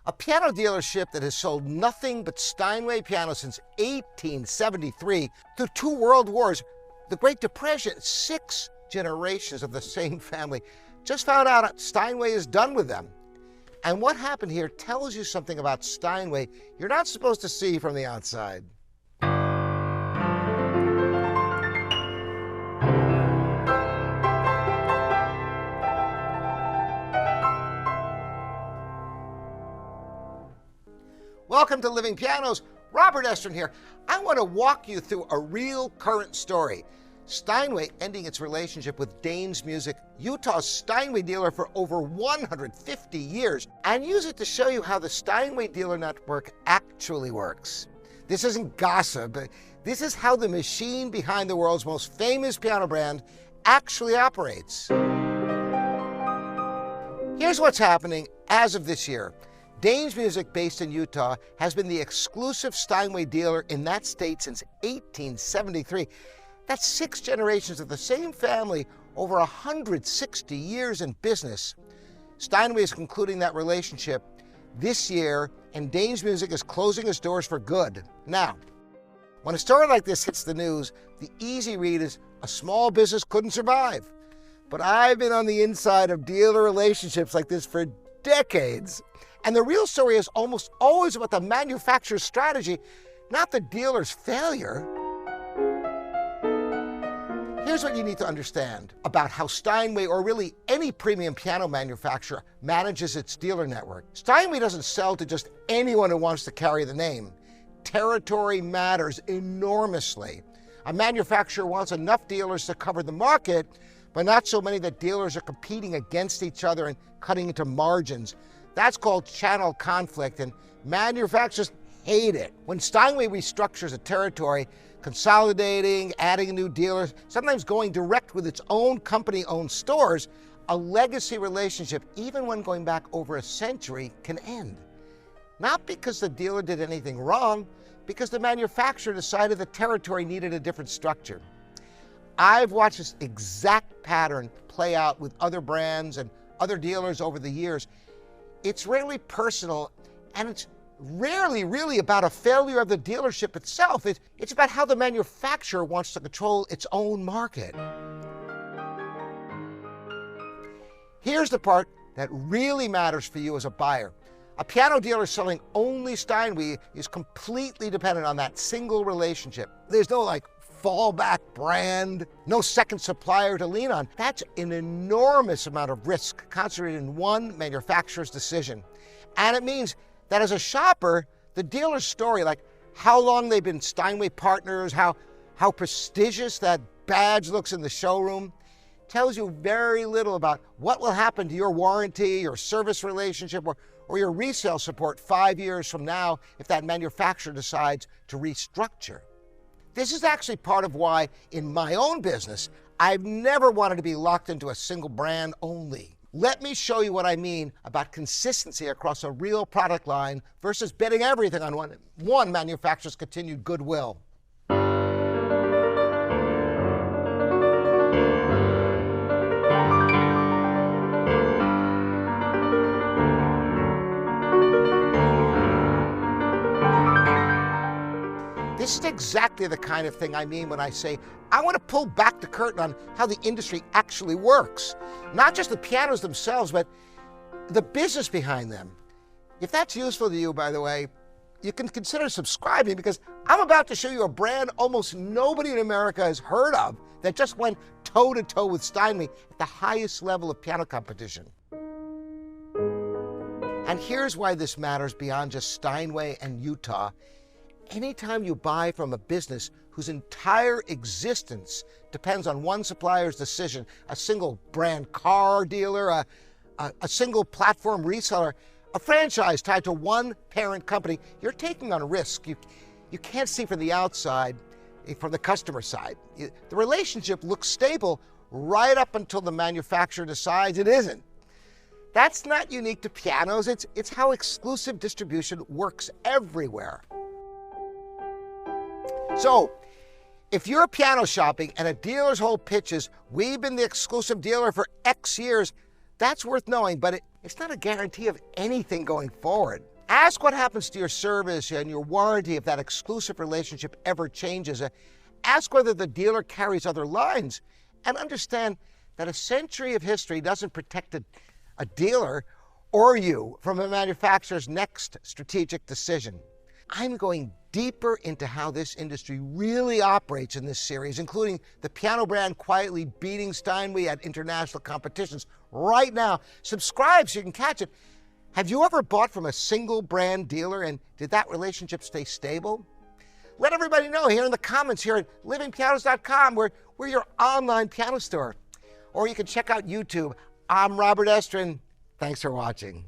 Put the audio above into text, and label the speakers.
Speaker 1: A piano dealership that has sold nothing but Steinway pianos since 1873, through 2 world wars, the Great Depression, 6 generations of the same family, just found out Steinway is done with them. And what happened here tells you something about Steinway you're not supposed to see from the outside. Welcome to Living Pianos. Robert Estrin here. I want to walk you through a real current story. Steinway ending its relationship with Danes Music, Utah's Steinway dealer for over 150 years, and use it to show you how the Steinway dealer network actually works. This isn't gossip. This is how the machine behind the world's most famous piano brand actually operates. Here's what's happening as of this year. Danes Music, based in Utah, has been the exclusive Steinway dealer in that state since 1873. That's 6 generations of the same family, over 160 years in business. Steinway is concluding that relationship this year, and Danes Music is closing its doors for good. Now, when a story like this hits the news, the easy read is a small business couldn't survive. But I've been on the inside of dealer relationships like this for decades. And the real story is almost always about the manufacturer's strategy, not the dealer's failure. Here's what you need to understand about how Steinway, or really any premium piano manufacturer, manages its dealer network. Steinway doesn't sell to just anyone who wants to carry the name. Territory matters enormously. A manufacturer wants enough dealers to cover the market, but not so many that dealers are competing against each other and cutting into margins. That's called channel conflict, and manufacturers hate it. When Steinway restructures a territory, consolidating, adding a new dealer, sometimes going direct with its own company-owned stores, a legacy relationship, even when going back over a century, can end. Not because the dealer did anything wrong, because the manufacturer decided the territory needed a different structure. I've watched this exact pattern play out with other brands and other dealers over the years. It's rarely personal, and it's rarely really about a failure of the dealership itself. It's about how the manufacturer wants to control its own market. Here's the part that really matters for you as a buyer. A piano dealer selling only Steinway is completely dependent on that single relationship. There's no fallback brand, no second supplier to lean on. That's an enormous amount of risk concentrated in one manufacturer's decision. And it means that as a shopper, the dealer's story, like how long they've been Steinway partners, how prestigious that badge looks in the showroom, tells you very little about what will happen to your warranty, your service relationship, or your resale support 5 years from now if that manufacturer decides to restructure. This is actually part of why, in my own business, I've never wanted to be locked into a single brand only. Let me show you what I mean about consistency across a real product line versus betting everything on one manufacturer's continued goodwill. This is exactly the kind of thing I mean when I say I want to pull back the curtain on how the industry actually works. Not just the pianos themselves, but the business behind them. If that's useful to you, by the way, you can consider subscribing, because I'm about to show you a brand almost nobody in America has heard of that just went toe-to-toe with Steinway at the highest level of piano competition. And here's why this matters beyond just Steinway and Utah. Anytime you buy from a business whose entire existence depends on one supplier's decision, a single brand car dealer, a single platform reseller, a franchise tied to one parent company, you're taking on risk. You can't see from the outside, from the customer side. The relationship looks stable right up until the manufacturer decides it isn't. That's not unique to pianos. It's how exclusive distribution works everywhere. So, if you're piano shopping and a dealer's whole pitch is, we've been the exclusive dealer for X years, that's worth knowing, but it's not a guarantee of anything going forward. Ask what happens to your service and your warranty if that exclusive relationship ever changes. Ask whether the dealer carries other lines, and understand that a century of history doesn't protect a dealer or you from a manufacturer's next strategic decision. I'm going deeper into how this industry really operates in this series, including the piano brand quietly beating Steinway at international competitions right now. Subscribe so you can catch it. Have you ever bought from a single brand dealer, and did that relationship stay stable? Let everybody know here in the comments here at livingpianos.com. We're your online piano store. Or you can check out YouTube. I'm Robert Estrin. Thanks for watching.